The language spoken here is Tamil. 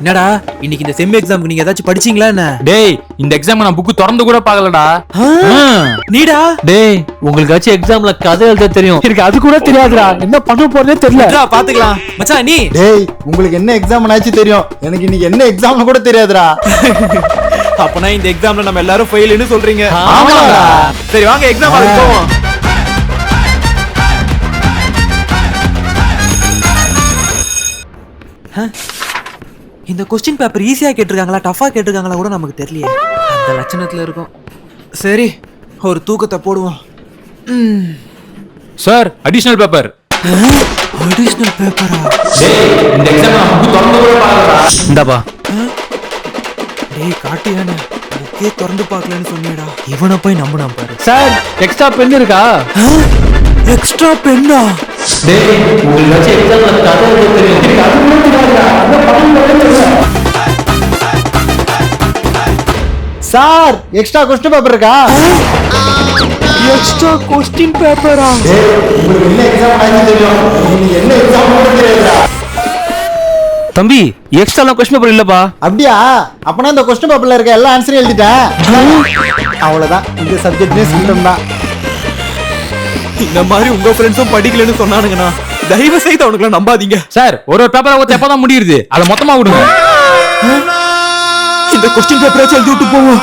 என்னடா இன்னைக்கு இந்த செம் எக்ஸாம்க்கு நீங்க ஏதாச்சும் படிச்சீங்களா என்ன? டேய் இந்த எக்ஸாம் நான் புக் திறந்து கூட பார்க்கலடா. நீடா? டேய் உங்களுக்காச்சும் எக்ஸாம்ல கதை எழுத தெரியும், எனக்கு அது கூட தெரியாதுடா. என்ன பண்ண போறதே தெரியல. பாத்துக்கலாம் மச்சான். நீ டேய் உங்களுக்கு என்ன எக்ஸாம் ஆச்சு தெரியும், எனக்கு இன்னைக்கு என்ன எக்ஸாம்னு கூட தெரியாதுடா. அப்பனா இந்த எக்ஸாம்ல நம்ம எல்லாரும் ஃபெயில்னு சொல்றீங்க? ஆமாடா. சரி வாங்க எக்ஸாம் ஹாலுக்கு போவோம். இந்த கொஸ்டின் பேப்பர் ஈஸியா கேட்டிருக்காங்களா டஃபா கேட்டிருக்காங்களா கூட நமக்கு தெரியலையே. அந்த லட்சணத்துல இருக்கும். சரி ஒரு தூக்கத்தை போடுவோம். Sir additional paper. அடிஷனல் பேப்பரா? டேய் இந்த எக்ஸாம் நான் புக் திறந்து கூட பார்க்கலடா. இந்தாப்பா. டேய் காட்டியானே புக்கே திறந்து பார்க்கலன்னு சொன்னியடா. இவனை போய் நம்பினா பாரு. சார் எக்ஸ்ட்ரா பென் இருக்கா? எக்ஸ்ட்ரா பென்னா? டேய் உங்களுக்காச்சும் எக்ஸாம்ல கதை எழுத தெரியும், எனக்கு அது கூட தெரியாதுடா. என்ன பண்ண போறதே தெரியல. சார் எக்ஸ்ட்ரா கொஸ்டின் பேப்பர் இருக்கா? எக்ஸ்ட்ரா கொஸ்டின் பேப்பரா? டேய் உங்களுக்கு என்ன எக்ஸாம் ஆச்சு தெரியும், இன்னைக்கு என்ன எக்ஸாம் கூட தெரியாதுடா. தம்பி எக்ஸ்ட்ரா கொஸ்டின் பேப்பர் இல்லப்பா. அப்படியா? அப்பனா இந்த கொஸ்டின் பேப்பர்ல இருக்க எல்லா ஆன்சரையும் எழுதிட்டேன். அவ்வளவுதான், இந்த சப்ஜெக்ட்னே சிஸ்டம் தான். இந்த மாதிரி உங்க ஃப்ரெண்ட்ஸும் படிக்கலன்னு சொன்னானுங்கண்ணா, தயவு செய்து அவனுக்குலாம் நம்பாதீங்க. சார் ஒரு பேப்பரை ஊத்த எப்பதான் முடியுது, அதை மொத்தமா விடுங்க. இந்த கொஸ்டின் பேப்பரை எழுதி விட்டு போவோம்.